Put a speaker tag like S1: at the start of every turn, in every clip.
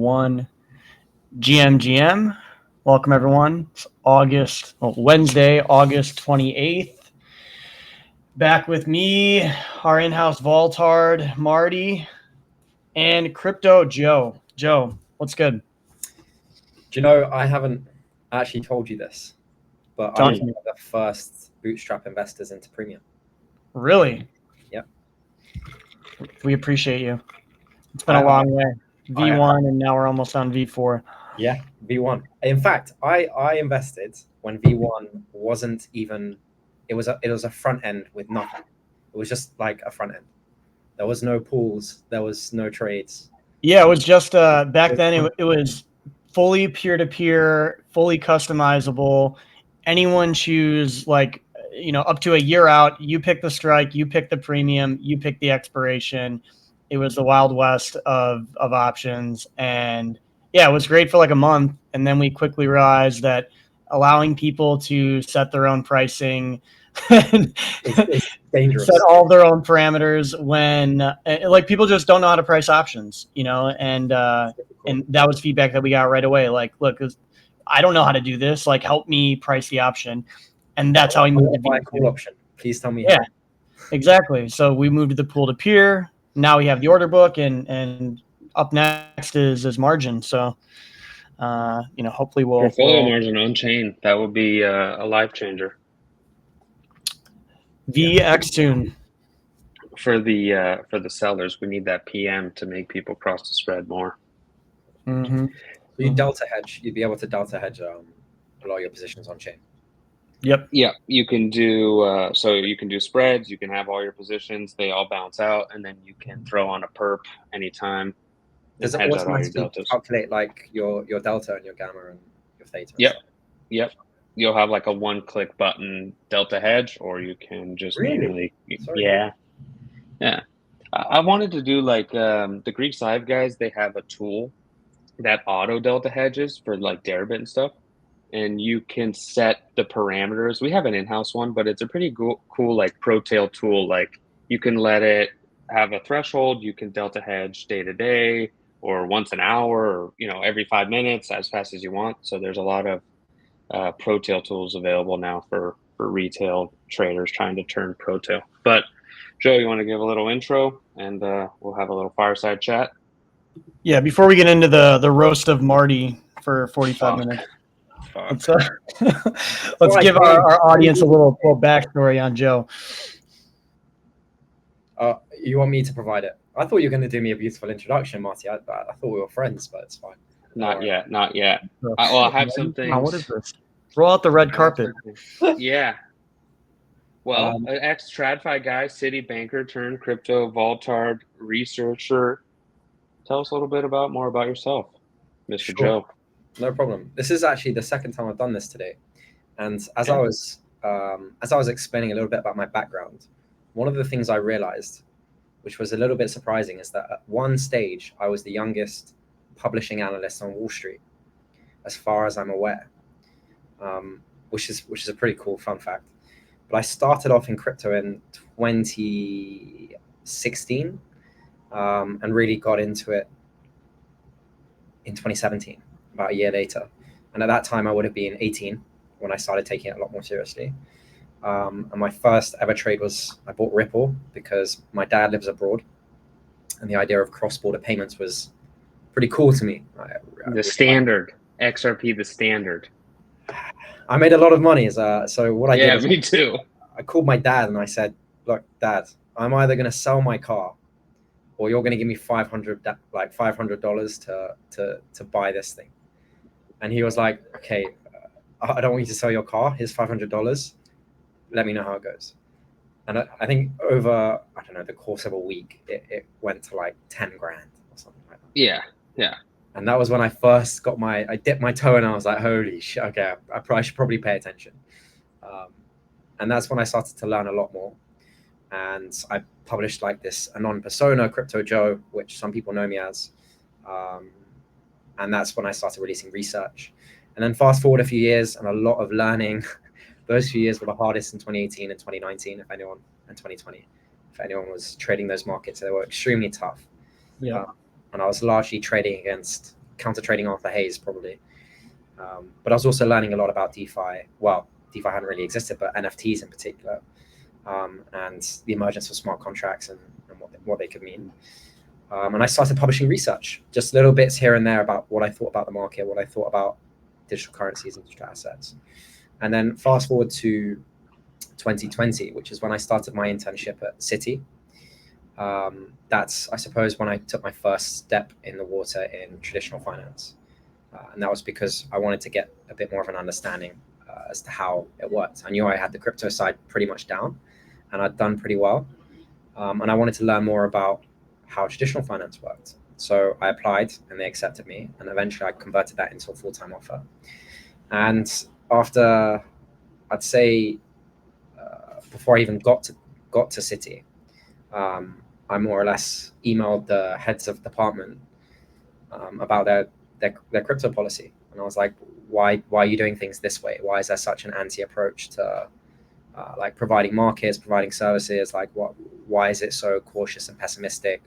S1: One GMGM. Welcome everyone. It's Wednesday, August 28th. Back with me, our in-house Vaultard, Marty, and Crypto Joe. Joe, what's good?
S2: Do you know, I haven't actually told you this, but I'm one of the first bootstrap investors into Premia.
S1: Really?
S2: Yep.
S1: We appreciate you. It's been a long way. V1 and now we're almost on V4.
S2: Yeah, V1. In fact, I invested when V1 wasn't even, it was a front end with nothing. It was just like a front end. There was no pools. There was no trades.
S1: Yeah, it was just back then it was fully peer-to-peer, fully customizable. Anyone choose up to a year out, you pick the strike, you pick the premium, you pick the expiration. It was the Wild West of options. And yeah, it was great for like a month. And then we quickly realized that allowing people to set their own pricing
S2: it's dangerous.
S1: Set all their own parameters when people just don't know how to price options, and that was feedback that we got right away. Like, look, I don't know how to do this. Like, help me price the option. And that's how we moved to
S2: buy a call option. Please tell me.
S1: Yeah, exactly. So we moved to the pool to peer. Now we have the order book, and up next is margin. So, hopefully we'll
S3: portfolio margin on chain. That would be a life changer.
S1: vxCozy.
S3: For the sellers, we need that PM to make people cross the spread more.
S1: Mm-hmm.
S2: So you delta hedge. You'd be able to delta hedge a lot of your positions on chain.
S1: Yep.
S3: Yeah, you can do so you can do spreads, you can have all your positions, they all bounce out, and then you can throw on a perp anytime.
S2: Does it automatically calculate like your delta and your gamma and your theta?
S3: Yep. You'll have like a one-click button delta hedge, or you can just manually. Yeah. I wanted to do like the Greek Side guys. They have a tool that auto delta hedges for like Deribit and stuff. And you can set the parameters. We have an in-house one, but it's a pretty cool like ProTail tool. Like you can let it have a threshold. You can delta hedge day to day or once an hour or, every 5 minutes as fast as you want. So there's a lot of ProTail tools available now for retail traders trying to turn ProTail. But Joe, you want to give a little intro and we'll have a little fireside chat?
S1: Yeah, before we get into the roast of Marty for 45 minutes. Let's give our audience a little backstory on Joe.
S2: You want me to provide it? I thought you were going to do me a beautiful introduction, Marty. I thought we were friends, but it's fine.
S3: Not yet. I have some things.
S1: What is this? Roll out the red carpet.
S3: Yeah. Well, an ex-TradFi guy, city banker turned crypto Vaultard researcher. Tell us a little bit more about yourself, Mr. Joe.
S2: No problem. This is actually the second time I've done this today, and as I was explaining a little bit about my background, one of the things I realized, which was a little bit surprising, is that at one stage I was the youngest publishing analyst on Wall Street, as far as I'm aware, which is a pretty cool fun fact. But I started off in crypto in 2016, and really got into it in 2017. About a year later, and at that time I would have been 18 when I started taking it a lot more seriously. And my first ever trade was I bought Ripple because my dad lives abroad, and the idea of cross-border payments was pretty cool to me.
S3: The standard XRP, the standard.
S2: I made a lot of money, so what I did.
S3: Yeah, me too.
S2: I called my dad and I said, "Look, Dad, I'm either going to sell my car, or you're going to give me $500 to buy this thing." And he was like, "Okay, I don't want you to sell your car. Here's $500. Let me know how it goes." And I think over, the course of a week, it went to like 10 grand or something like that.
S3: Yeah.
S2: And that was when I first I dipped my toe and I was like, holy shit, okay, I should probably pay attention. And that's when I started to learn a lot more. And I published like this anon persona, Crypto Joe, which some people know me as. And that's when I started releasing research. And then fast forward a few years and a lot of learning. Those few years were the hardest in 2018 and 2019, and 2020. If anyone was trading those markets, they were extremely tough.
S1: Yeah.
S2: And I was largely trading against counter trading Arthur Hayes probably. But I was also learning a lot about DeFi. Well, DeFi hadn't really existed, but NFTs in particular, and the emergence of smart contracts and what they could mean. And I started publishing research, just little bits here and there about what I thought about the market, what I thought about digital currencies and digital assets. And then fast forward to 2020, which is when I started my internship at Citi. That's, I suppose, when I took my first step in the water in traditional finance. And that was because I wanted to get a bit more of an understanding as to how it worked. I knew I had the crypto side pretty much down, and I'd done pretty well. And I wanted to learn more about how traditional finance worked. So I applied and they accepted me. And eventually I converted that into a full-time offer. And after, I'd say, before I even got to Citi, I more or less emailed the heads of department about their crypto policy. And I was like, why are you doing things this way? Why is there such an anti-approach to like providing markets, providing services? Like, why is it so cautious and pessimistic?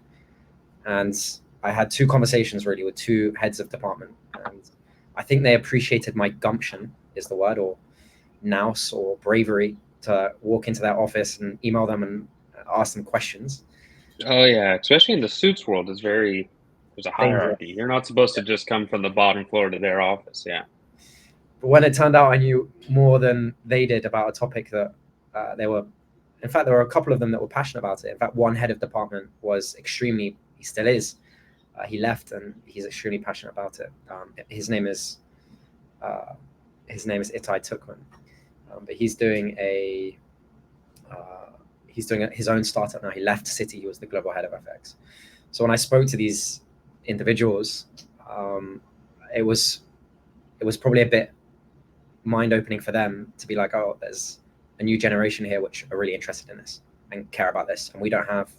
S2: And I had 2 conversations really with 2 heads of department, and I think they appreciated my gumption, is the word, or nous, or bravery, to walk into their office and email them and ask them questions.
S3: Oh yeah, especially in the suits world, there's a hierarchy. You're not supposed to just come from the bottom floor to their office. Yeah.
S2: But when it turned out I knew more than they did about a topic that in fact, there were a couple of them that were passionate about it. In fact, one head of department was he still is, he left and he's extremely passionate about it. His name is Itai Tukman, but he's doing his own startup now. He left Citi. He was the global head of FX. So when I spoke to these individuals, it was probably a bit mind-opening for them to be like, oh, there's a new generation here which are really interested in this and care about this, and we don't have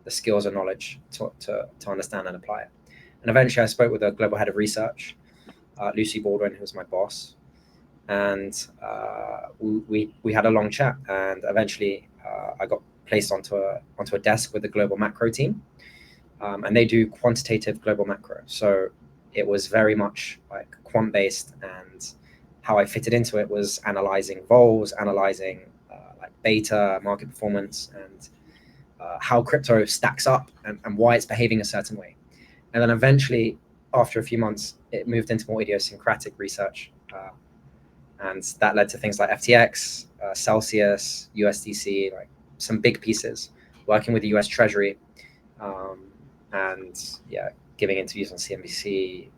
S2: the skills or knowledge to understand and apply it. And eventually I spoke with the global head of research, Lucy Baldwin, who was my boss, and we had a long chat, and eventually I got placed onto a desk with the global macro team, and they do quantitative global macro. So it was very much like quant based, and how I fitted into it was analyzing vols, analyzing like beta, market performance, and how crypto stacks up and why it's behaving a certain way. And then eventually, after a few months, it moved into more idiosyncratic research. And that led to things like FTX, Celsius, USDC, like some big pieces, working with the US Treasury, and yeah, giving interviews on CNBC,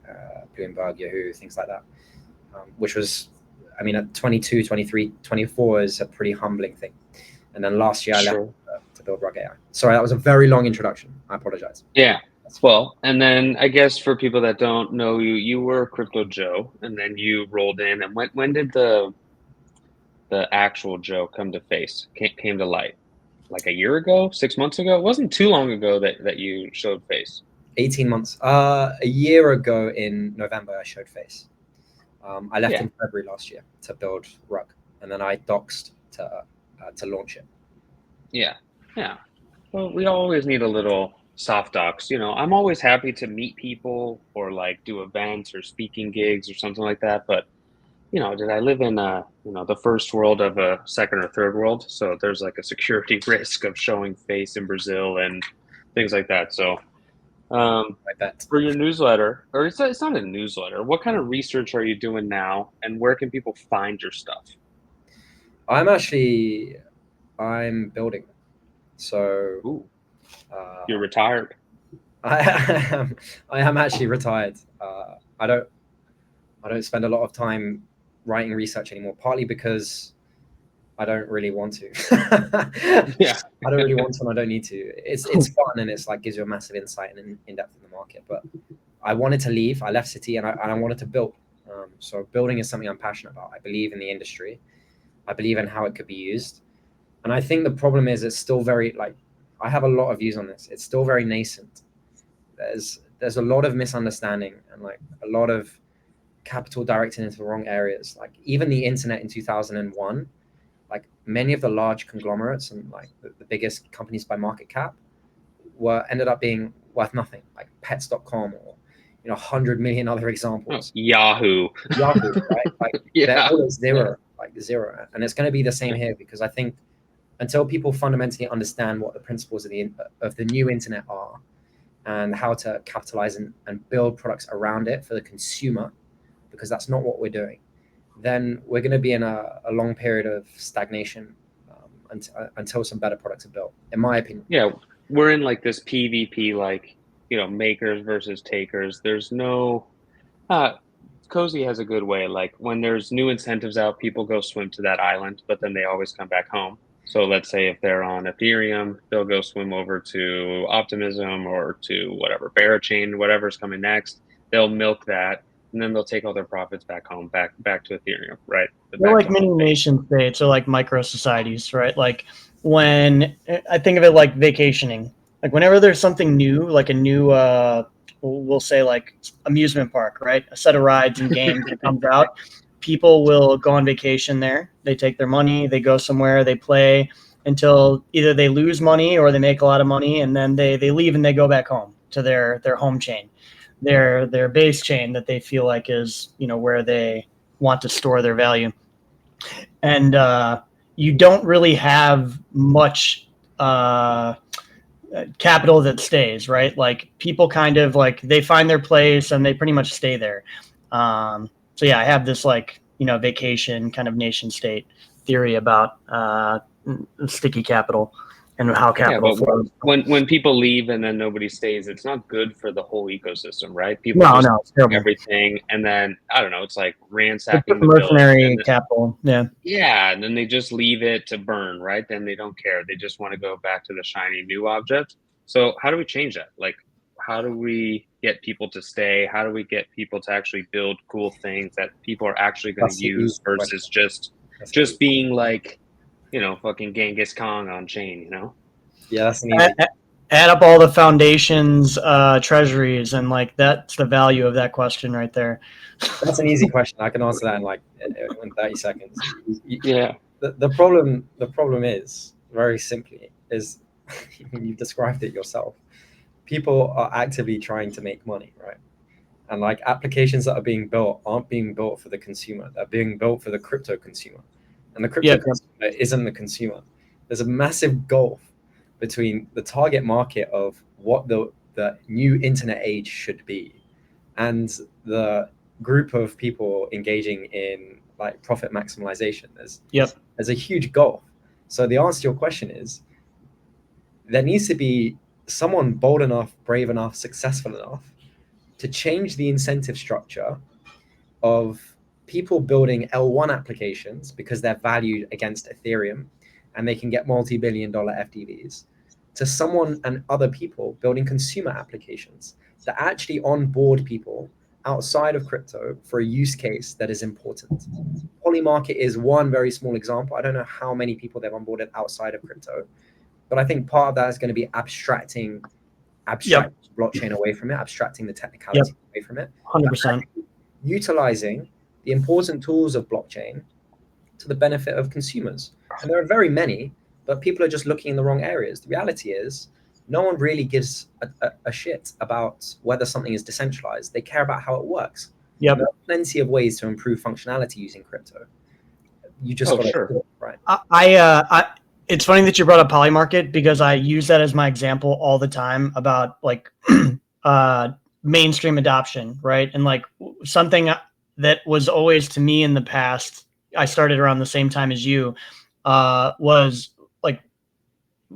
S2: Bloomberg, Yahoo, things like that. Which was, I mean, at 22, 23, 24 is a pretty humbling thing. And then last year I left to build Rug.ai. Sorry, that was a very long introduction. I apologize.
S3: Yeah. Well, and then I guess for people that don't know you, you were Crypto Joe, and then you rolled in. And when did the actual Joe come to came to light? Like a year ago, 6 months ago? It wasn't too long ago that you showed face.
S2: 18 months. A year ago in November, I showed face. I left in February last year to build Rug, and then I doxed to launch it.
S3: Yeah. Well, we always need a little soft docs. You know, I'm always happy to meet people or like do events or speaking gigs or something like that. But you know, did I live in the first world of a second or third world? So there's like a security risk of showing face in Brazil and things like that. So. For your newsletter, or it's not a newsletter, what kind of research are you doing now, and where can people find your stuff?
S2: I'm building. So
S3: you're retired.
S2: I am actually retired. I don't spend a lot of time writing research anymore, partly because I don't really want to.
S3: Yeah.
S2: I don't really want to, and I don't need to. It's fun, and it's like gives you a massive insight and in-depth in the market. But I wanted to leave. I left Citi, and I wanted to build. So building is something I'm passionate about. I believe in the industry. I believe in how it could be used. And I think the problem is it's still very, like, I have a lot of views on this. It's still very nascent. There's a lot of misunderstanding and like a lot of capital directed into the wrong areas. Like even the internet in 2001, like many of the large conglomerates and like the biggest companies by market cap ended up being worth nothing, like pets.com or 100 million other examples.
S3: Yahoo,
S2: right? Like they're all zero, like zero, and it's going to be the same here, because I think until people fundamentally understand what the principles of the new internet are, and how to capitalize and build products around it for the consumer, because that's not what we're doing, then we're going to be in a long period of stagnation until some better products are built, in my opinion.
S3: Yeah, we're in like this PvP, like, makers versus takers. There's no Cozy has a good way. Like when there's new incentives out, people go swim to that island, but then they always come back home. So let's say if they're on Ethereum, they'll go swim over to Optimism or to whatever, Barachain, whatever's coming next. They'll milk that, and then they'll take all their profits back home, back to Ethereum, right?
S1: They're like mini nation states or like micro societies, right? Like when I think of it like vacationing, like whenever there's something new, like a new, we'll say like amusement park, right? A set of rides and games that comes out, people will go on vacation there. They take their money, they go somewhere, they play until either they lose money or they make a lot of money, and then they leave and they go back home to their home chain, their base chain that they feel like is, where they want to store their value. And you don't really have much capital that stays, right? Like people kind of like they find their place and they pretty much stay there. So yeah, I have this like, vacation kind of nation state theory about sticky capital and how capital flows.
S3: When people leave and then nobody stays, it's not good for the whole ecosystem, right? People
S1: it's terrible.
S3: Everything, and then I don't know, it's like ransacking the
S1: mercenary capital.
S3: Yeah, and then they just leave it to burn, right? Then they don't care. They just want to go back to the shiny new object. So how do we change that? Like, how do we get people to stay? How do we get people to actually build cool things that people are actually going to use versus just being like, fucking Genghis Khan on chain,
S2: Yeah, that's an easy.
S1: Add up all the foundations, treasuries, and like that's the value of that question right there.
S2: That's an easy question. I can answer that in 30 seconds.
S3: Yeah.
S2: The problem is, very simply, is you've described it yourself. People are actively trying to make money, right? And like applications that are being built aren't being built for the consumer. They're being built for the crypto consumer. And the crypto consumer isn't the consumer. There's a massive gulf between the target market of what the new internet age should be and the group of people engaging in like profit maximization. There's a huge gulf. So the answer to your question is there needs to be someone bold enough, brave enough, successful enough to change the incentive structure of people building L1 applications because they're valued against Ethereum and they can get multi-billion-dollar FDVs, to someone and other people building consumer applications that actually onboard people outside of crypto for a use case that is important. Polymarket is one very small example. I don't know how many people they've onboarded outside of crypto, but I think part of that is going to be abstracting blockchain away from it, abstracting the technicality away from it.
S1: 100%.
S2: Utilizing the important tools of blockchain to the benefit of consumers. And there are very many, but people are just looking in the wrong areas. The reality is no one really gives a shit about whether something is decentralized. They care about how it works. There are plenty of ways to improve functionality using crypto. You just got to do it, right?
S1: It's funny that you brought up Polymarket because I use that as my example all the time about like mainstream adoption, right? And like something that was always to me in the past, I started around the same time as you, was like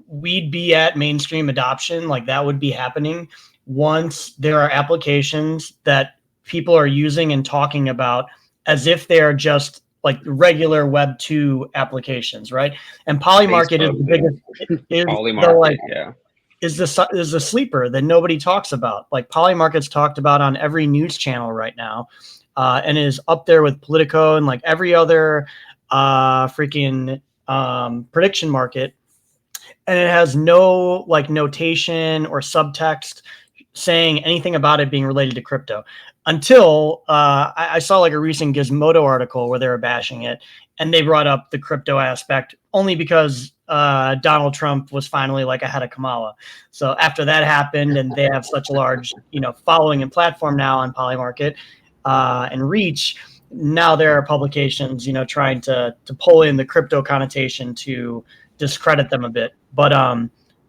S1: we'd be at mainstream adoption, like that would be happening once there are applications that people are using and talking about as if they are just like regular Web 2 applications, right? And Polymarket is the biggest.
S3: Polymarket,
S1: is the sleeper that nobody talks about. Like Polymarket's talked about on every news channel right now, and is up there with Politico and like every other freaking prediction market, and it has no like notation or subtext saying anything about it being related to crypto until I saw like a recent Gizmodo article where they were bashing it and they brought up the crypto aspect only because Donald Trump was finally like ahead of Kamala. So after that happened, and they have such a large, following and platform now on Polymarket and reach, now there are publications, trying to pull in the crypto connotation to discredit them a bit. But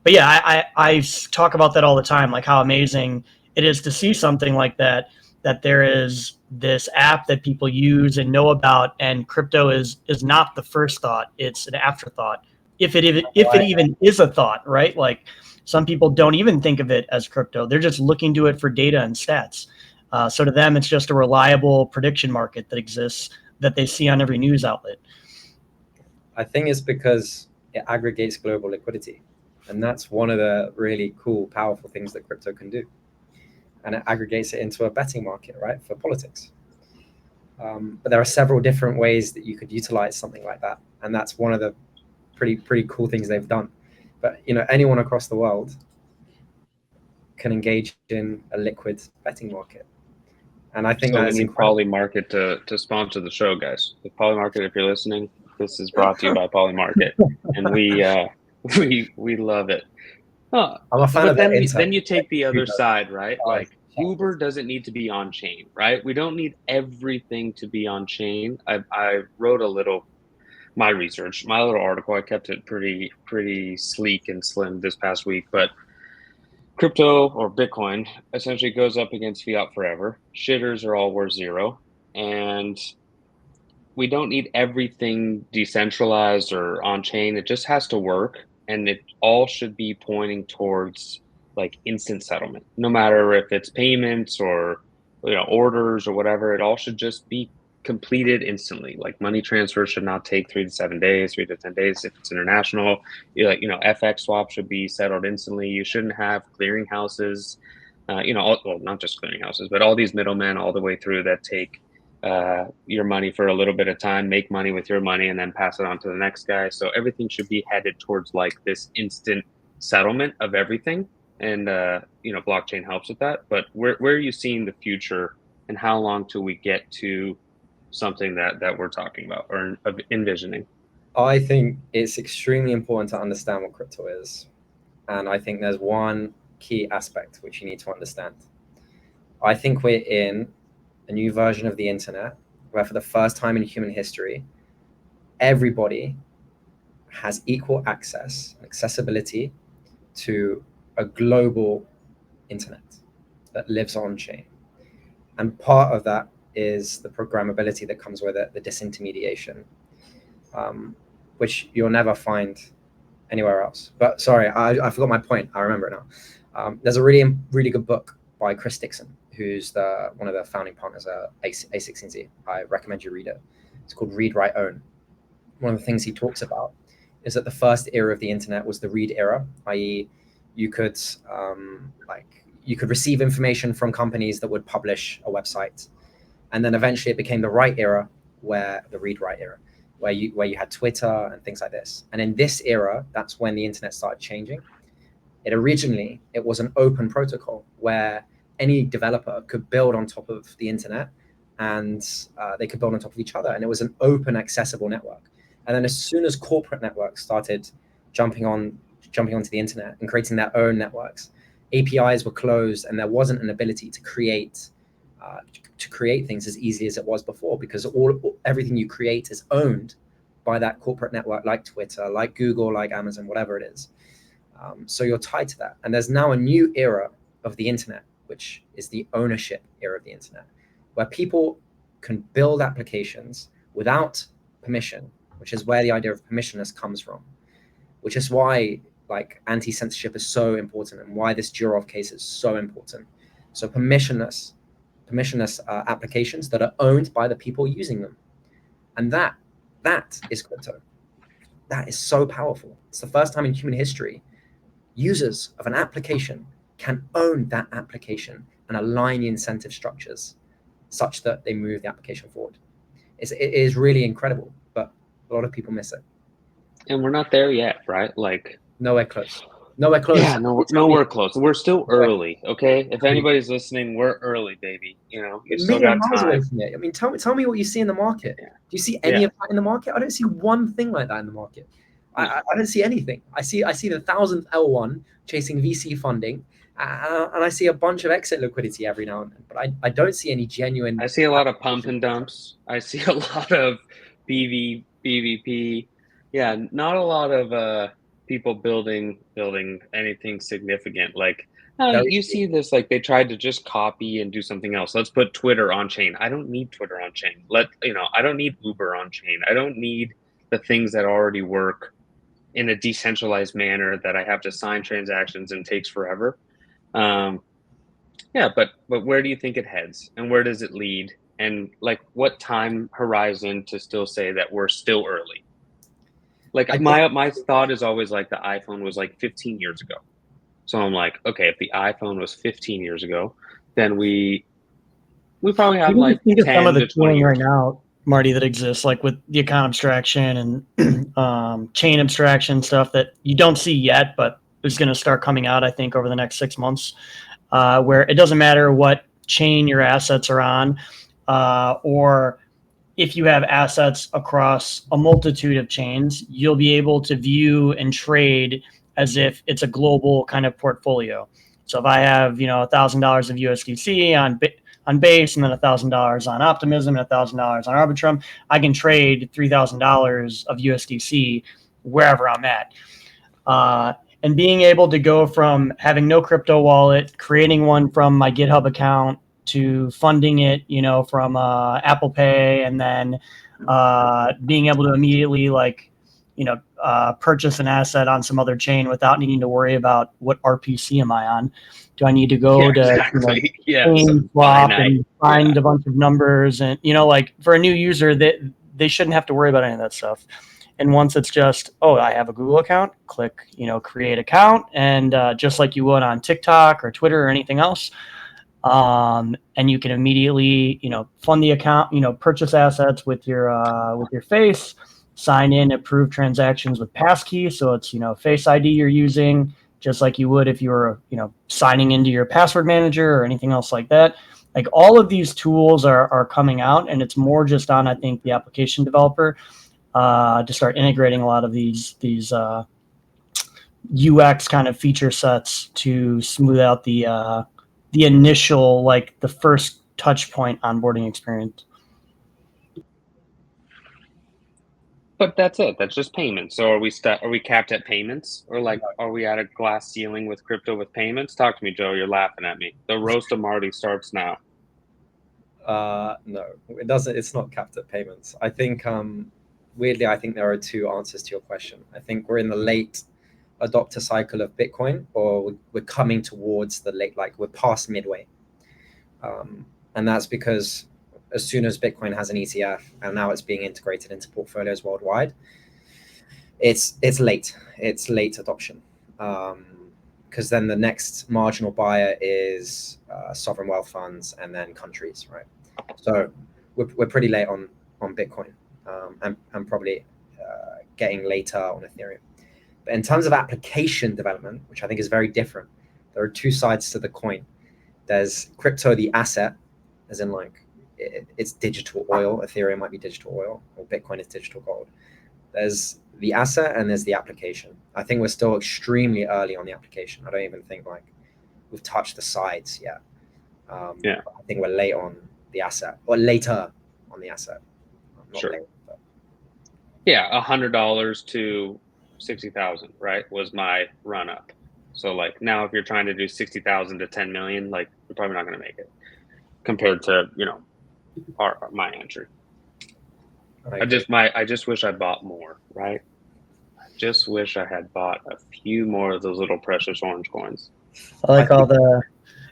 S1: yeah, I talk about that all the time, like how amazing it is to see something like that there is this app that people use and know about, and crypto is not the first thought; it's an afterthought. If it even is a thought, right? Like some people don't even think of it as crypto; they're just looking to it for data and stats. So to them, it's just a reliable prediction market that exists that they see on every news outlet.
S2: I think it's because it aggregates global liquidity, and that's one of the really cool, powerful things that crypto can do. And it aggregates it into a betting market, right, for politics. But there are several different ways that you could utilize something like that, and that's one of the pretty cool things they've done. But anyone across the world can engage in a liquid betting market, and I think
S3: so
S2: that's
S3: we need Polymarket to sponsor the show, guys. The Polymarket, if you're listening, this is brought to you by Polymarket, and we love it. Huh.
S2: I'm a fan of that.
S3: Then you take the other side, right? Like Uber doesn't need to be on chain, right? We don't need everything to be on chain. I wrote my research, my little article. I kept it pretty sleek and slim this past week, but crypto or Bitcoin essentially goes up against fiat forever. Shitters are all worth zero, and we don't need everything decentralized or on chain. It just has to work. And it all should be pointing towards like instant settlement, no matter if it's payments or orders or whatever. It all should just be completed instantly. Like money transfer should not take 3 to 7 days, 3 to 10 days if it's international. FX swap should be settled instantly. You shouldn't have clearinghouses, not just clearinghouses, but all these middlemen all the way through that take your money for a little bit of time, make money with your money, and then pass it on to the next guy. So everything should be headed towards like this instant settlement of everything. And, blockchain helps with that. But where are you seeing the future, and how long till we get to something that we're talking about or envisioning?
S2: I think it's extremely important to understand what crypto is. And I think there's one key aspect which you need to understand. I think we're in a new version of the internet where for the first time in human history, everybody has equal access and accessibility to a global internet that lives on chain. And part of that is the programmability that comes with it, the disintermediation, which you'll never find anywhere else. But sorry, I forgot my point. I remember it now. There's a really, really good book by Chris Dixon, who's one of the founding partners at A16Z. I recommend you read it. It's called Read, Write, Own. One of the things he talks about is that the first era of the internet was the read era, i.e. you could receive information from companies that would publish a website. And then eventually it became the write era, the read, write era, where you had Twitter and things like this. And in this era, that's when the internet started changing. Originally, it was an open protocol where any developer could build on top of the internet, and they could build on top of each other. And it was an open, accessible network. And then as soon as corporate networks started jumping onto the internet and creating their own networks, APIs were closed, and there wasn't an ability to create things as easily as it was before, because everything you create is owned by that corporate network, like Twitter, like Google, like Amazon, whatever it is. So you're tied to that. And there's now a new era of the internet, which is the ownership era of the internet, where people can build applications without permission, which is where the idea of permissionless comes from, which is why like anti-censorship is so important and why this Durov case is so important. So permissionless applications that are owned by the people using them. And that is crypto. That is so powerful. It's the first time in human history users of an application can own that application and align the incentive structures such that they move the application forward. It is really incredible, but a lot of people miss it.
S3: And we're not there yet, right? Like
S2: nowhere close. Nowhere close.
S3: Yeah, nowhere close. We're still early, okay? If anybody's listening, we're early, baby. You still got time.
S2: Away from it. I mean, tell me what you see in the market. Yeah. Do you see any of that in the market? I don't see one thing like that in the market. I don't see anything. I see the 1,000th L1 chasing VC funding, and I see a bunch of exit liquidity every now and then. But I don't see any genuine.
S3: I see a lot of pump and dumps. I see a lot of BVP. Yeah, not a lot of people building anything significant. Like, you see this, like they tried to just copy and do something else. Let's put Twitter on chain. I don't need Twitter on chain. I don't need Uber on chain. I don't need the things that already work in a decentralized manner that I have to sign transactions and takes forever. Yeah, but where do you think it heads, and where does it lead, and like what time horizon to still say that we're still early? Like my thought is always like the iPhone was like 15 years ago. So I'm like, okay, if the iPhone was 15 years ago, then we probably have like 10
S1: some of the
S3: to 20
S1: tooling
S3: years
S1: right now, Marty, that exists, like with the account abstraction and chain abstraction stuff that you don't see yet, but is going to start coming out, I think, over the next 6 months, where it doesn't matter what chain your assets are on, or if you have assets across a multitude of chains, you'll be able to view and trade as if it's a global kind of portfolio. So if I have, $1,000 of USDC on base, and then $1,000 on Optimism and $1,000 on Arbitrum, I can trade $3,000 of USDC wherever I'm at. And being able to go from having no crypto wallet, creating one from my GitHub account, to funding it, from Apple Pay, and then being able to immediately purchase an asset on some other chain without needing to worry about what RPC am I on. Do I need to go to swap and find a bunch of numbers? And for a new user, they shouldn't have to worry about any of that stuff. And once it's just, I have a Google account, click, create account, and just like you would on TikTok or Twitter or anything else, and you can immediately, fund the account, purchase assets with your face, sign in, approve transactions with passkey. So it's, Face ID you're using, just like you would if you were, signing into your password manager or anything else like that. Like all of these tools are coming out, and it's more just on, I think, the application developer to start integrating a lot of these UX kind of feature sets to smooth out the initial, like the first touch point onboarding experience.
S3: But that's it. That's just payments. So are we capped at payments, or like are we at a glass ceiling with crypto with payments? Talk to me, Joe. You're laughing at me. The roast of Marty starts now.
S2: No, it doesn't. It's not capped at payments. I think weirdly, I think there are two answers to your question. I think we're in the late adopter cycle of Bitcoin, or we're coming towards the late, like we're past midway. And that's because as soon as Bitcoin has an ETF and now it's being integrated into portfolios worldwide, it's late. It's late adoption. Because then the next marginal buyer is sovereign wealth funds and then countries, right? So we're pretty late on Bitcoin, and probably getting later on Ethereum. But in terms of application development, which I think is very different, there are two sides to the coin. There's crypto, the asset, as in like it's digital oil. Ethereum might be digital oil, or Bitcoin is digital gold. There's the asset and there's the application. I think we're still extremely early on the application. I don't even think like we've touched the sides yet. I think we're late on the asset, or later on the asset. Not
S3: sure.
S2: Late, but.
S3: Yeah, $100 to 60,000, right, was my run up. So like now, if you're trying to do 60,000 to 10 million, like you're probably not going to make it compared to my entry. I just wish I bought more, right? I just wish I had bought a few more of those little precious orange coins.
S1: I like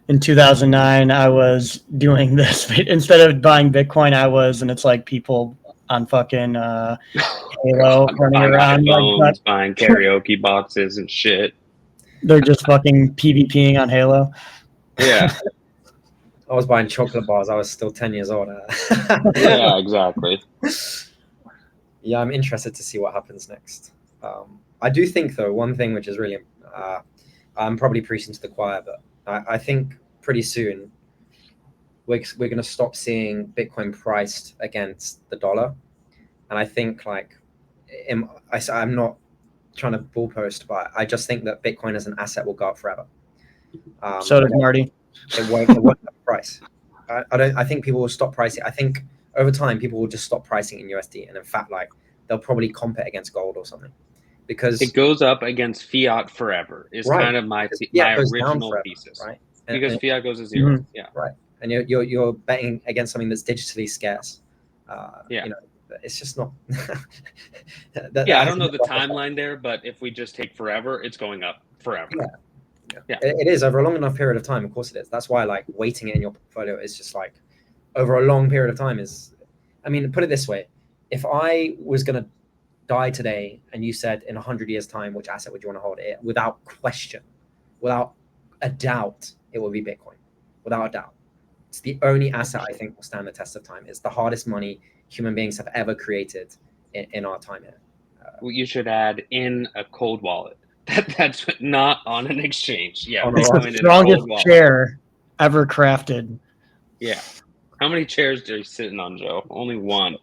S1: in 2009, I was doing this. Instead of buying Bitcoin, and it's like people on fucking Halo running around.
S3: iPhones, buying karaoke boxes and shit.
S1: They're just fucking PvPing on Halo.
S3: Yeah.
S2: I was buying chocolate bars. I was still 10 years old.
S3: Yeah, exactly.
S2: Yeah, I'm interested to see what happens next. I do think, though, one thing which is really, I'm probably preaching to the choir, but I think pretty soon we're going to stop seeing Bitcoin priced against the dollar. And I think I'm not trying to bull post, but I just think that Bitcoin as an asset will go up forever.
S1: So does Marty.
S2: It won't have a price. I think people will stop pricing. I think over time people will just stop pricing in USD, and in fact, like they'll probably comp it against gold or something, because
S3: it goes up against fiat forever. Is
S2: right.
S3: kind of my
S2: Goes down
S3: original
S2: forever,
S3: thesis,
S2: right?
S3: Because fiat goes to zero.
S1: Mhm.
S3: Yeah,
S2: right. And you're betting against something that's digitally scarce.
S3: Yeah.
S2: You know, it's just not.
S3: I don't know the timeline there, but if we just take forever, it's going up forever.
S2: Yeah. It is over a long enough period of time. Of course it is. That's why like weighting it in your portfolio is just like over a long period of time is, I mean, put it this way. If I was going to die today and you said in 100 years time, which asset would you want to hold? It without question, without a doubt, it will be Bitcoin, without a doubt. It's the only asset I think will stand the test of time. It's the hardest money human beings have ever created in our time here.
S3: You should add in a cold wallet. That's not on an exchange. Yeah,
S1: it's the strongest chair ever crafted.
S3: Yeah. How many chairs are you sitting on, Joe? Only one.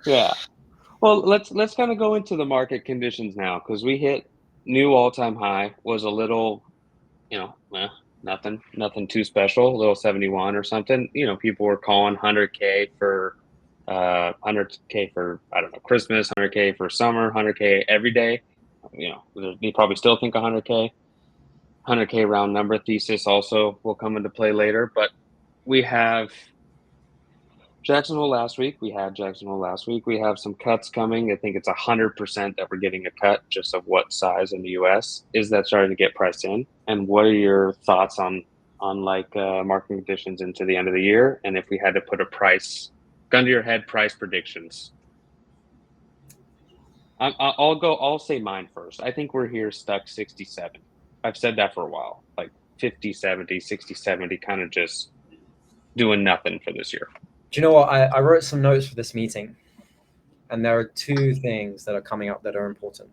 S3: Yeah. Well, let's kind of go into the market conditions now, because we hit new all-time high. Was a little, nothing too special. A little 71 or something. People were calling 100K for 100K for, I don't know, Christmas, 100K for summer, 100K every day. They probably still think 100K round number thesis also will come into play later. But we have Jacksonville last week. We have some cuts coming. I think it's 100% that we're getting a cut. Just of what size in the U.S. is that starting to get priced in? And what are your thoughts on market conditions into the end of the year? And if we had to put a price, gun to your head, price predictions. I'll say mine first. I think we're here stuck 67. I've said that for a while, like 50, 70, 60, 70, kind of just doing nothing for this year.
S2: Do you know what? I wrote some notes for this meeting, and there are two things that are coming up that are important.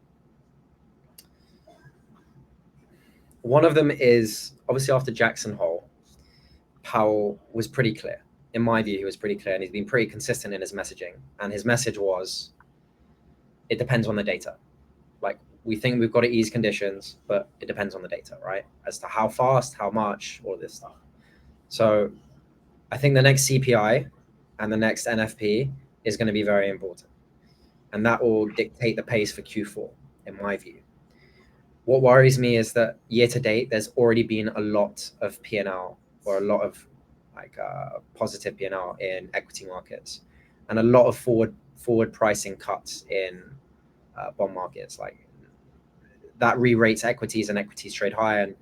S2: One of them is, obviously after Jackson Hole, Powell was pretty clear. In my view, he was pretty clear, and he's been pretty consistent in his messaging. And his message was, it depends on the data. Like, we think we've got to ease conditions, but it depends on the data, right? As to how fast, how much, all this stuff. So I think the next CPI and the next NFP is going to be very important. And that will dictate the pace for Q4, in my view. What worries me is that year to date, there's already been a lot of P&L, or a lot of positive P&L in equity markets, and a lot of forward pricing cuts in bond markets. Like, that re-rates equities, and equities trade higher.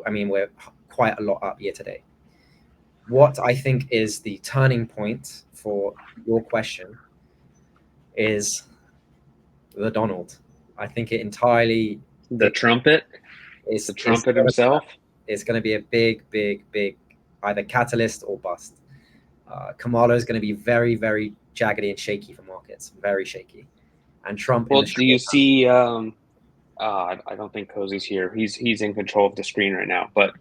S2: And we're quite a lot up year to date. What I think is the turning point for your question is the Donald. I think it entirely...
S3: The trumpet? It's the trumpet himself?
S2: It's going to be a big either catalyst or bust. Kamala is going to be very, very jaggedy and shaky for markets. Very shaky. And Trump...
S3: Well, do you see... I don't think Cozy's here. He's in control of the screen right now. But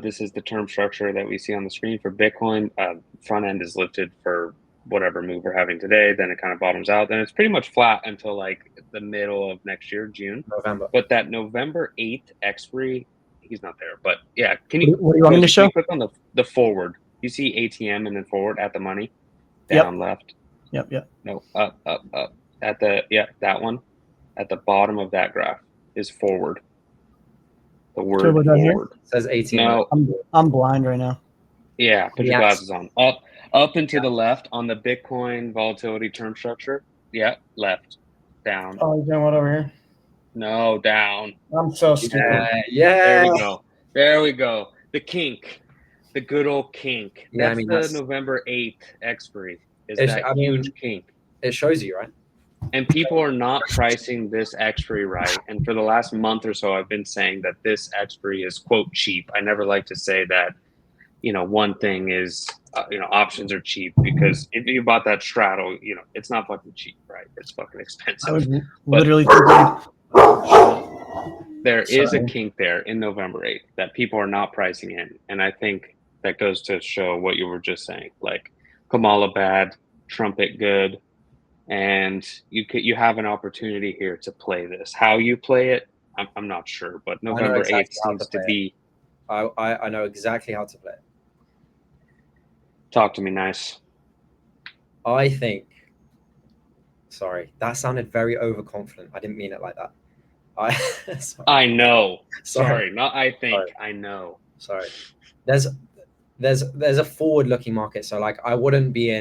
S3: this is the term structure that we see on the screen for Bitcoin. Front end is lifted for whatever move we're having today. Then it kind of bottoms out. Then it's pretty much flat until like the middle of next year, June.
S2: November.
S3: But that November 8th expiry, he's not there. But yeah, can you...
S1: What do you want me to show?
S3: Click on the forward. You see ATM and then forward at the money? Down, left.
S1: Yep.
S3: No, up. At that one. At the bottom of that graph is forward. The word forward.
S2: It says ATM.
S3: No,
S1: I'm blind right now.
S3: Yeah, put your glasses on. Up and to the left on the Bitcoin volatility term structure. Yeah, left. Down.
S1: Oh, you're doing what over here?
S3: No, down.
S1: I'm so stupid.
S2: Yeah.
S3: There we go. The kink. The good old kink. That's the November 8th expiry. Huge kink.
S2: It shows you, right?
S3: And people are not pricing this expiry right. And for the last month or so, I've been saying that this expiry is, quote, cheap. I never like to say that, one thing is, options are cheap, because if you bought that straddle, it's not fucking cheap, right? It's fucking expensive.
S1: I was literally thinking...
S3: There is a kink there in November 8th that people are not pricing in. And I think that goes to show what you were just saying. Like, Kamala bad, Trumpet good. and you have an opportunity here to play this. How you play it, I'm not sure, but November 8th seems to be.
S2: I know exactly how to play it.
S3: Talk to me nice.
S2: I think. Sorry, that sounded very overconfident. I didn't mean it like that.
S3: I know. Sorry, not I think. Sorry. I know.
S2: Sorry. There's a forward-looking market, so like I wouldn't be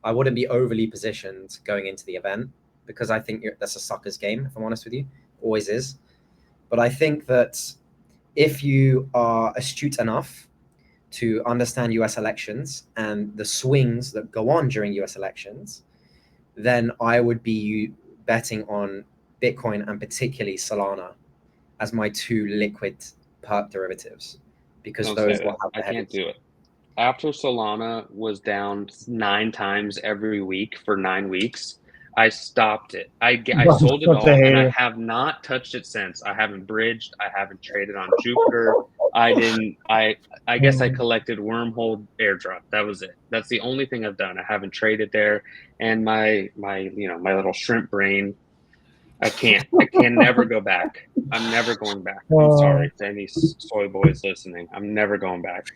S2: overly positioned going into the event, because I think that's a sucker's game, if I'm honest with you. Always is. But I think that if you are astute enough to understand US elections and the swings that go on during US elections, then I would be betting on Bitcoin and particularly Solana as my two liquid perp derivatives, because those will have the
S3: I can't do it. After Solana was down 9 times every week for 9 weeks, I stopped it. I sold it all, and I have not touched it since. I haven't bridged. I haven't traded on Jupiter. I guess I collected wormhole airdrop. That was it. That's the only thing I've done. I haven't traded there. And my little shrimp brain, I can never go back. I'm never going back. I'm sorry to any soy boys listening. I'm never going back.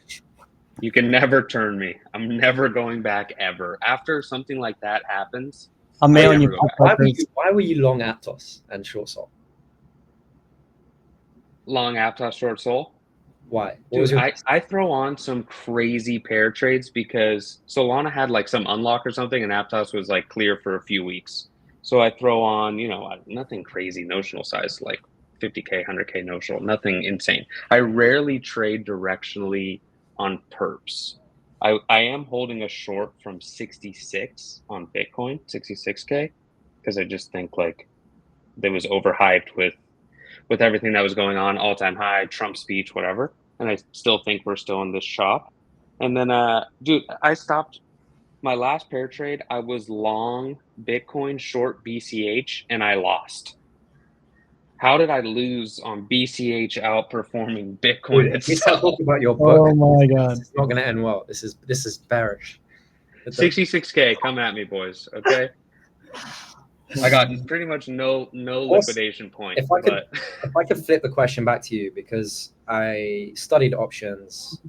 S3: You can never turn me. I'm never going back ever. After something like that happens,
S1: I'm mailing you.
S2: Why were you long Aptos and short Sol?
S3: Long Aptos, short Sol?
S2: Why?
S3: Dude, I throw on some crazy pair trades because Solana had like some unlock or something, and Aptos was like clear for a few weeks. So I throw on, nothing crazy notional size, like 50K, 100K notional, nothing insane. I rarely trade directionally on perps. I am holding a short from 66 on Bitcoin, 66K, because I just think like it was overhyped with everything that was going on, all-time high, Trump speech, whatever. And I still think we're still in this shop. And then, dude, I stopped my last pair trade. I was long Bitcoin, short BCH, and I lost. How did I lose on BCH outperforming Bitcoin itself?
S2: Talk about your book.
S1: Oh my God,
S2: it's not going to end well. This is bearish.
S3: 66K, come at me, boys. Okay. I got pretty much no liquidation point.
S2: If I could flip the question back to you, because I studied options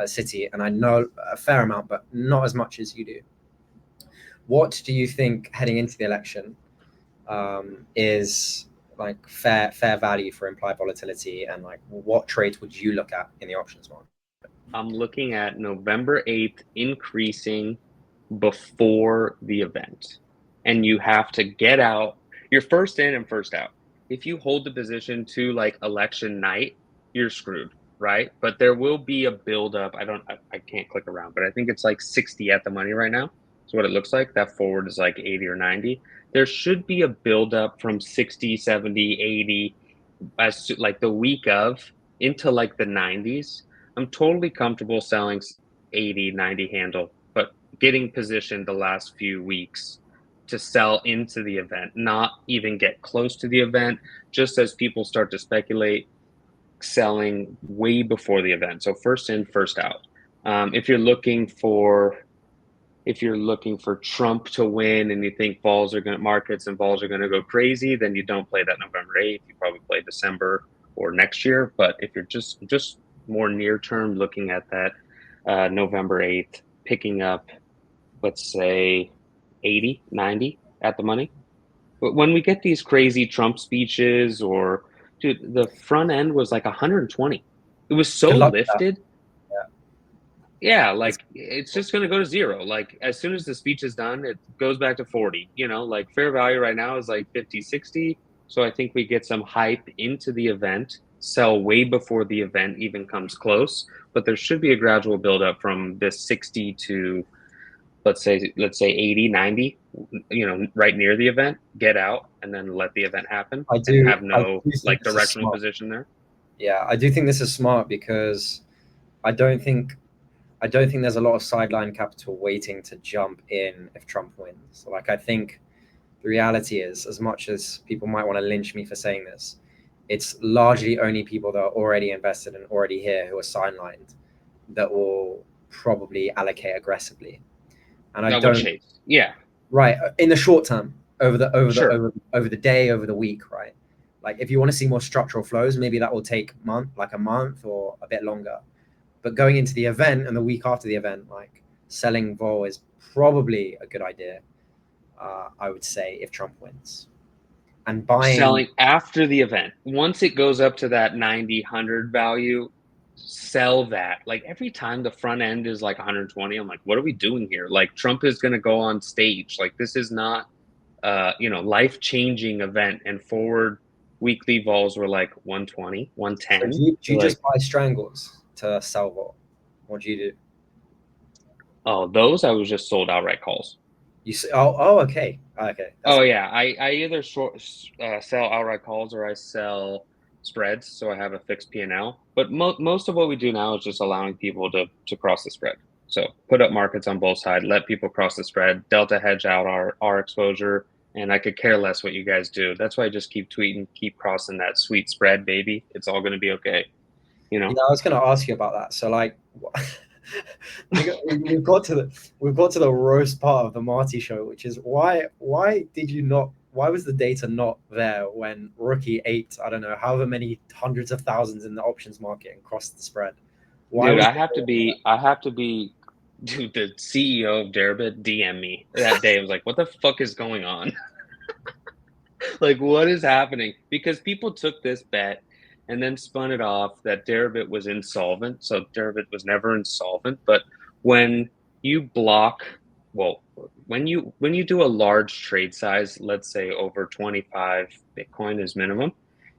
S2: at City, and I know a fair amount, but not as much as you do. What do you think heading into the election is like fair value for implied volatility, and like what trades would you look at in the options market?
S3: I'm looking at November 8th increasing before the event, and you have to get out. You're first in and first out. If you hold the position to like election night, you're screwed, right? But there will be a buildup. I can't click around, but I think it's like 60 at the money right now. That's what it looks like. That forward is like 80 or 90. There should be a buildup from 60, 70, 80 as like the week of into like the 90s. I'm totally comfortable selling 80, 90 handle, but getting positioned the last few weeks to sell into the event, not even get close to the event, just as people start to speculate, selling way before the event. So first in, first out. If you're looking for Trump to win and you think markets and vols are going to go crazy, then you don't play that November 8th. You probably play December or next year. But if you're just more near term, looking at that November 8th, picking up, let's say 80, 90 at the money. But when we get these crazy Trump speeches, or dude, the front end was like 120. It was so lifted. Yeah, like it's just going to go to zero. Like as soon as the speech is done, it goes back to 40. Like fair value right now is like 50, 60. So I think we get some hype into the event, sell way before the event even comes close. But there should be a gradual buildup from this 60 to let's say 80, 90, right near the event, get out and then let the event happen. I do have no like directional position there.
S2: Yeah, I do think this is smart, because I don't think there's a lot of sideline capital waiting to jump in if Trump wins. Like, I think the reality is, as much as people might want to lynch me for saying this, it's largely only people that are already invested and already here who are sidelined that will probably allocate aggressively. And I don't chase.
S3: Yeah.
S2: Right, in the short term, over the day, over the week, right? Like if you want to see more structural flows, maybe that will take a month or a bit longer. But going into the event and the week after the event, like selling vol is probably a good idea. I would say if Trump wins, and buying
S3: selling after the event. Once it goes up to that 90, 100 value, sell that. Like every time the front end is like 120, I'm like, what are we doing here? Like Trump is going to go on stage. Like this is not, life-changing event. And forward weekly vols were like 120, 110.
S2: So do you just buy strangles to sell vol? What do you do?
S3: Oh, those I was just sold outright calls.
S2: You say, oh, okay. Okay.
S3: Oh yeah, I either sell outright calls or I sell spreads, so I have a fixed P&L. But most of what we do now is just allowing people to cross the spread. So put up markets on both sides, let people cross the spread, delta hedge out our exposure, and I could care less what you guys do. That's why I just keep tweeting, keep crossing that sweet spread, baby. It's all going to be okay. You know.
S2: Yeah, I was going to ask you about that. So like. we've got to the roast part of the Marty show, which is why was the data not there when Rookie ate, I don't know, however many hundreds of thousands in the options market and crossed the spread?
S3: Dude, I have to be dude, the CEO of Deribit DM me that day. I was like, what the fuck is going on? Like, what is happening? Because people took this bet and then spun it off that Deribit was insolvent. So Deribit was never insolvent. But when you when you do a large trade size, let's say over 25 Bitcoin is minimum,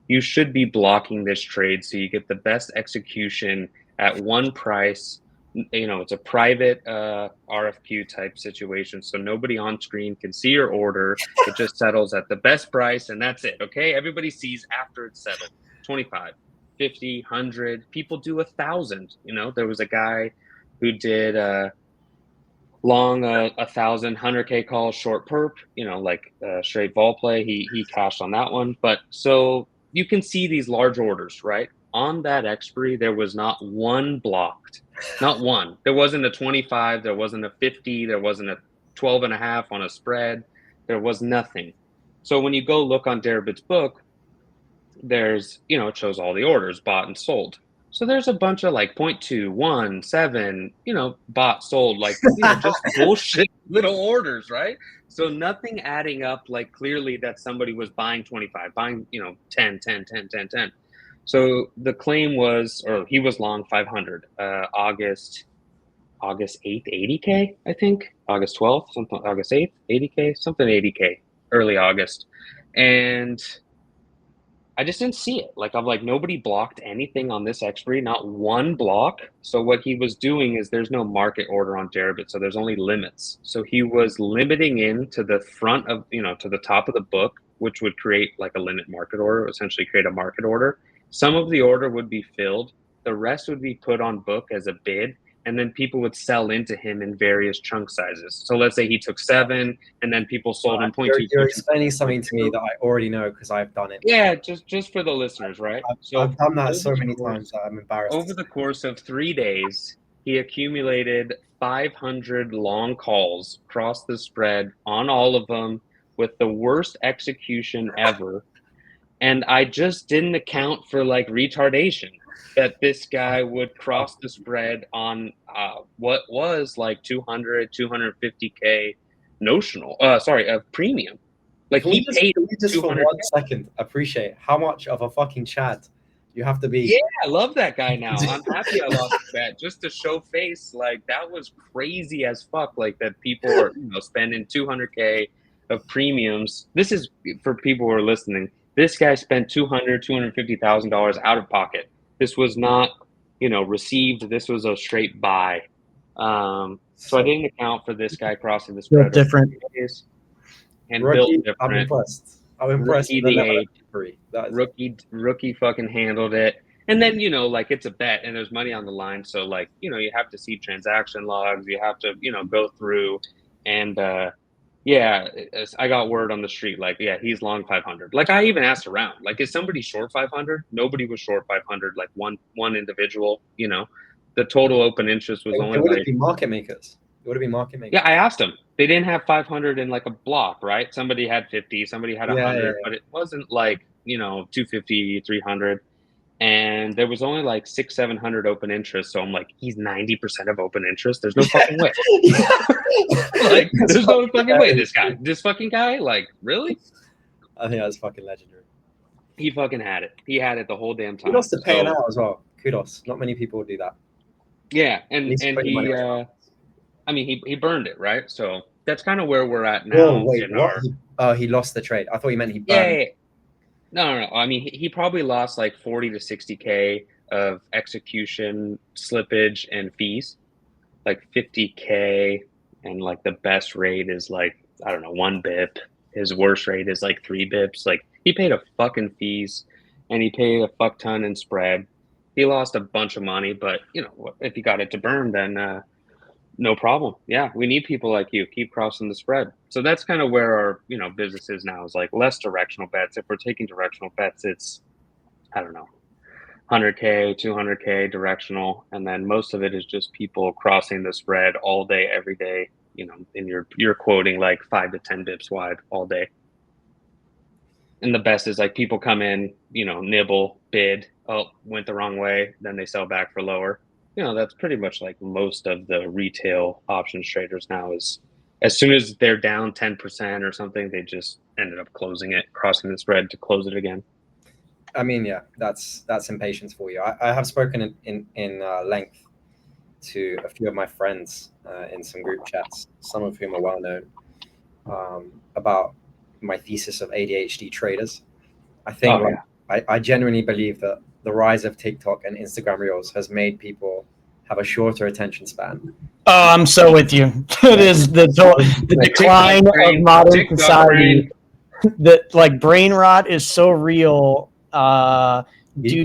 S3: you should be blocking this trade so you get the best execution at one price. It's a private RFQ type situation, so nobody on screen can see your order. It just settles at the best price, and that's it. Okay, everybody sees after it's settled. 25, 50, 100. People do 1,000. There was a guy who did long 1,000, 100K call, short perp. Straight vol play. He cashed on that one. But so you can see these large orders, right? On that expiry, there was not one blocked. Not one. There wasn't a 25. There wasn't a 50. There wasn't a 12.5 on a spread. There was nothing. So when you go look on Deribit's book, there's, it shows all the orders bought and sold. So there's a bunch of like 0.2, 1, 7, bought, sold, like, just bullshit little orders, right? So nothing adding up like clearly that somebody was buying 25, buying, 10, 10, 10, 10, 10. So the claim was, or he was long 500, August 8th, 80K, I think. August 12th, something, August 8th, 80K, something 80K, early August. And I just didn't see it. Like, I'm like, nobody blocked anything on this expiry, not one block. So what he was doing is there's no market order on Deribit, so there's only limits. So he was limiting in to the front of, to the top of the book, which would create like a limit market order, essentially create a market order. Some of the order would be filled. The rest would be put on book as a bid. And then people would sell into him in various chunk sizes. So let's say he took 7, and then people sold him 0.2.
S2: You're explaining something to me that I already know because I've done it.
S3: Yeah, just for the listeners, right?
S2: I've done that so many times that I'm embarrassed.
S3: Over the course of 3 days, he accumulated 500 long calls across the spread on all of them with the worst execution ever. And I just didn't account for like retardation, that this guy would cross the spread on what was like 200, 250K notional, premium. Like
S2: can
S3: he paid
S2: just for 1 second appreciate how much of a fucking Chad you have to be.
S3: Yeah, I love that guy now. I'm happy I lost the bet just to show face. Like that was crazy as fuck. Like that people are spending 200K of premiums. This is for people who are listening. This guy spent $250,000 out of pocket. This was not, received. This was a straight buy. So I didn't account for this guy crossing the spread.
S1: Different.
S3: And built different.
S2: I'm impressed.
S3: Rookie fucking handled it. And then, like it's a bet and there's money on the line. So like, you have to see transaction logs. You have to, go through and, I got word on the street, like, yeah, he's long 500. Like I even asked around, like, is somebody short 500? Nobody was short 500. Like one individual, the total open interest was only
S2: like. It would be market makers.
S3: Yeah, I asked him. they didn't have 500 in like a block, right? Somebody had 50, somebody had 100, but it wasn't like, 250, 300. And there was only like 600-700 open interest. So I'm like, he's 90% of open interest. There's no fucking way. Like, there's no fucking way. This fucking guy, like, really?
S2: I think that's fucking legendary.
S3: He fucking had it. He had it the whole damn time.
S2: Kudos to paying out as well. Kudos. Not many people would do that.
S3: Yeah, and he burned it, right? So that's kind of where we're at now.
S2: Oh, wait, what? He lost the trade. I thought you meant he burned.
S3: Yeah. No. I mean, he probably lost like 40 to 60K of execution, slippage, and fees. Like 50K, and like the best rate is like, I don't know, 1 bip. His worst rate is like 3 bips. Like, he paid a fucking fees, and he paid a fuck ton in spread. He lost a bunch of money, but if you got it to burn, then no problem. Yeah, we need people like you. Keep crossing the spread. So that's kind of where our business is now, is like less directional bets. If we're taking directional bets, it's, I don't know, 100K, 200K directional, and then most of it is just people crossing the spread all day, every day. And you're quoting like 5 to 10 bips wide all day. And the best is like people come in, nibble, bid, went the wrong way, then they sell back for lower. That's pretty much like most of the retail options traders now, is as soon as they're down 10% or something, they just ended up closing it, crossing the spread to close it again.
S2: I mean, yeah, that's impatience for you. I have spoken in length to a few of my friends in some group chats, some of whom are well known, about my thesis of ADHD traders. I think I genuinely believe that the rise of TikTok and Instagram Reels has made people have a shorter attention span.
S1: Oh, I'm so with you. It is the decline of modern society. That like brain rot is so real.
S2: You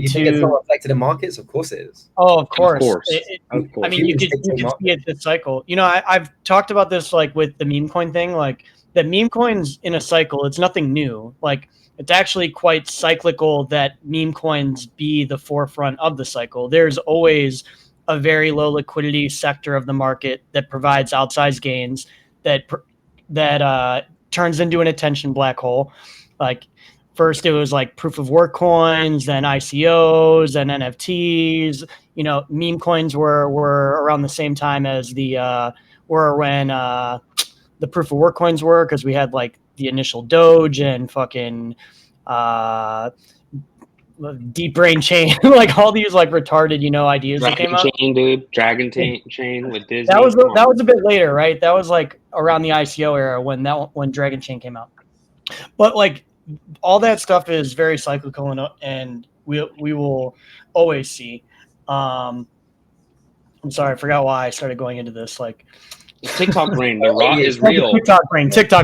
S2: think it's not reflected in markets? Of course it is.
S1: Oh, of course.
S2: Of course.
S1: I mean, you could see it this cycle. I've talked about this like with the meme coin thing. Like, that meme coins in a cycle, it's nothing new. Like, it's actually quite cyclical that meme coins be the forefront of the cycle. There's always a very low liquidity sector of the market that provides outsized gains that turns into an attention black hole. Like, first it was like proof of work coins, then ICOs, and NFTs. Meme coins were around the same time as the proof of work coins were, because we had like the initial Doge and fucking deep brain chain, like all these like retarded ideas that came up.
S3: Dragon chain with Disney.
S1: That was a bit later, right? That was like around the ICO era when Dragon Chain came out. But like, all that stuff is very cyclical, and we will always see. I'm sorry, I forgot why I started going into this. Like,
S3: TikTok brain, the rot is real.
S1: TikTok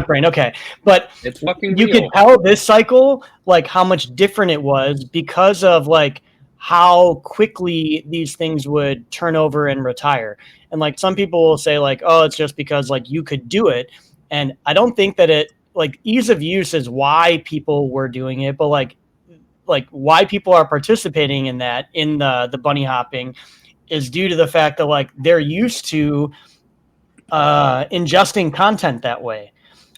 S1: brain. Okay, but
S3: it's fucking
S1: you
S3: real.
S1: could tell this cycle like how much different it was because of like how quickly these things would turn over and retire. And like, some people will say like, oh, it's just because like you could do it, and I don't think that it, like, ease of use is why people were doing it, but like why people are participating in that, in the bunny hopping, is due to the fact that like they're used to ingesting content that way.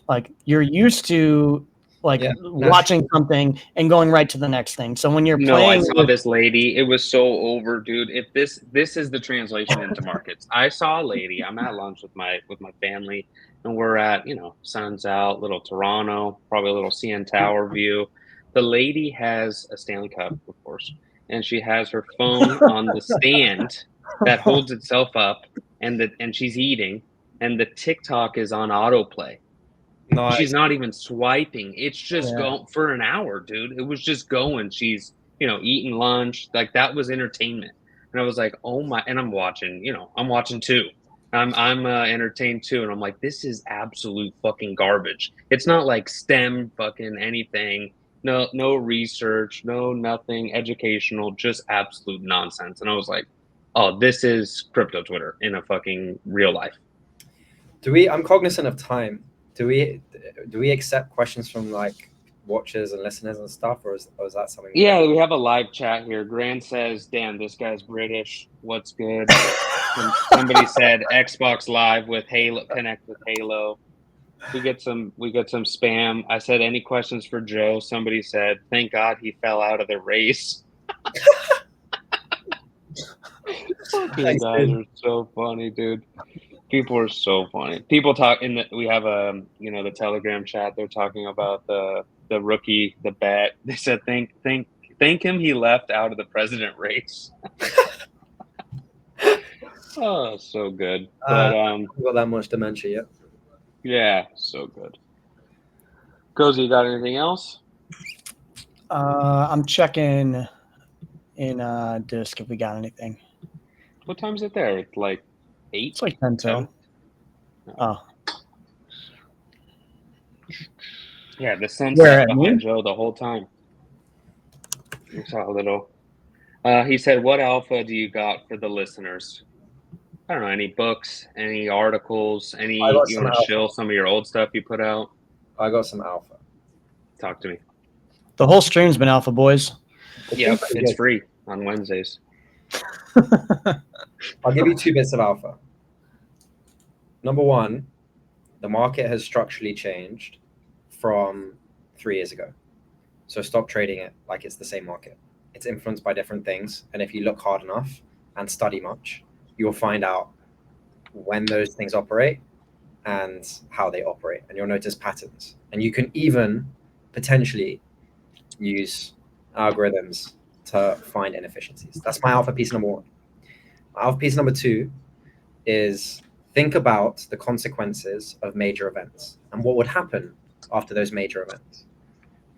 S1: Like, you're used to watching something and going right to the next thing. So when you're playing,
S3: I saw this lady. It was so over, dude. If this is the translation into markets. I saw a lady. I'm at lunch with my family, and we're at sun's out, little Toronto, probably a little CN Tower view. The lady has a Stanley Cup, of course, and she has her phone on the stand that holds itself up, and she's eating, and the TikTok is on autoplay. Nice. She's not even swiping. It's just going for an hour, dude. It was just going. She's, eating lunch. Like, that was entertainment. And I was like, oh my, and I'm watching too. I'm entertained too. And I'm like, this is absolute fucking garbage. It's not like STEM fucking anything. No research, no nothing educational, just absolute nonsense. And I was like, oh, this is crypto Twitter in a fucking real life. I'm
S2: cognizant of time. Do we accept questions from like watchers and listeners and stuff, or is that something?
S3: Yeah, we have a live chat here. Grant says, "Damn, this guy's British. What's good?" Somebody said Xbox Live with Halo, connect with Halo. We get some spam. I said, "Any questions for Joe?" Somebody said, "Thank God he fell out of the race." Fucking guys are so funny, dude. People are so funny. People talk we have the Telegram chat. They're talking about the rookie, the bet. They said thank him he left out of the president race. Oh, so good. But
S2: got that much dementia yet.
S3: Yeah, so good. Cozy, you got anything else?
S1: I'm checking in disc if we got anything.
S3: What time is it there? It's like 8?
S1: It's like 10 till. Oh.
S3: Yeah, the sun set behind
S1: me?
S3: Joe the whole time. We saw a little. He said, "What alpha do you got for the listeners?" I don't know, any books, any articles, you want to shill some of your old stuff you put out?
S2: I got some alpha.
S3: Talk to me.
S1: The whole stream's been alpha, boys.
S3: Yep, it's free on Wednesdays.
S2: I'll give you 2 bits of alpha. Number 1, the market has structurally changed from 3 years ago. So stop trading it like it's the same market. It's influenced by different things. And if you look hard enough and study much, you'll find out when those things operate and how they operate. And you'll notice patterns. And you can even potentially use algorithms to find inefficiencies. That's my alpha piece number 1. My alpha piece number 2 is think about the consequences of major events and what would happen after those major events.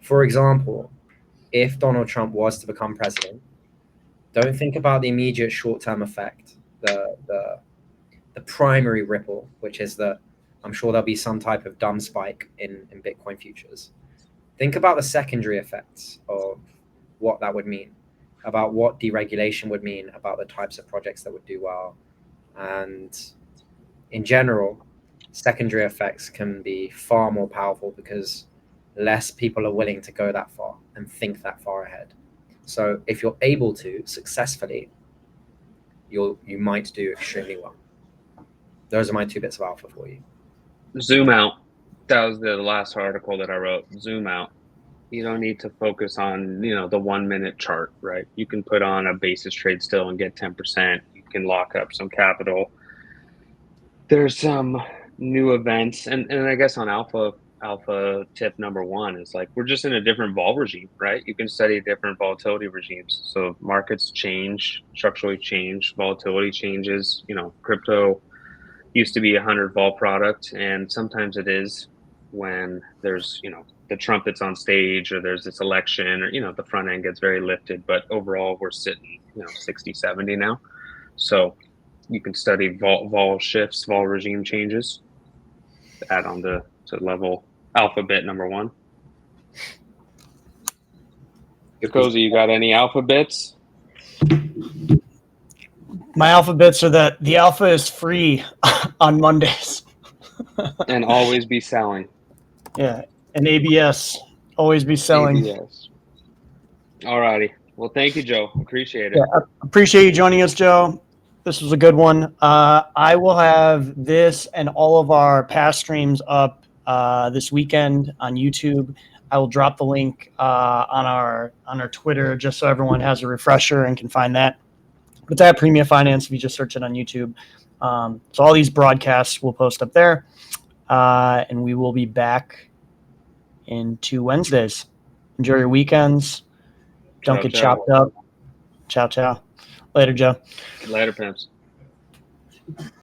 S2: For example, if Donald Trump was to become president, don't think about the immediate short-term effect, the primary ripple, which is that I'm sure there'll be some type of dumb spike in Bitcoin futures. Think about the secondary effects of what that would mean, about what deregulation would mean, about the types of projects that would do well. And in general, secondary effects can be far more powerful because less people are willing to go that far and think that far ahead. So if you're able to successfully, you might do extremely well. Those are my 2 bits of alpha for you.
S3: Zoom out. That was the last article that I wrote. Zoom out. You don't need to focus on, the 1-minute chart, right? You can put on a basis trade still and get 10%. You can lock up some capital. There's some new events, and I guess on alpha tip number 1 is like we're just in a different vol regime, right? You can study different volatility regimes. So markets change, structurally change, volatility changes. Crypto used to be 100 vol product, and sometimes it is when there's the Trump that's on stage, or there's this election, or the front end gets very lifted. But overall, we're sitting 60, 70 now. So you can study vol shifts, vol regime changes, add on to level alphabet number 1. Cozy, you got any alphabets?
S1: My alphabets are that the alpha is free on Mondays.
S3: And always be selling.
S1: Yeah, and ABS, always be selling.
S3: ABS. All righty. Well, thank you, Joe. Appreciate it.
S1: Yeah, I appreciate you joining us, Joe. This was a good one. I will have this and all of our past streams up this weekend on YouTube. I will drop the link on our Twitter just so everyone has a refresher and can find that. It's at Premia Finance if you just search it on YouTube. So all these broadcasts we'll post up there, and we will be back in 2 Wednesdays. Enjoy your weekends. Don't get chopped up. Ciao, ciao. Later, Joe.
S3: Later, pimps.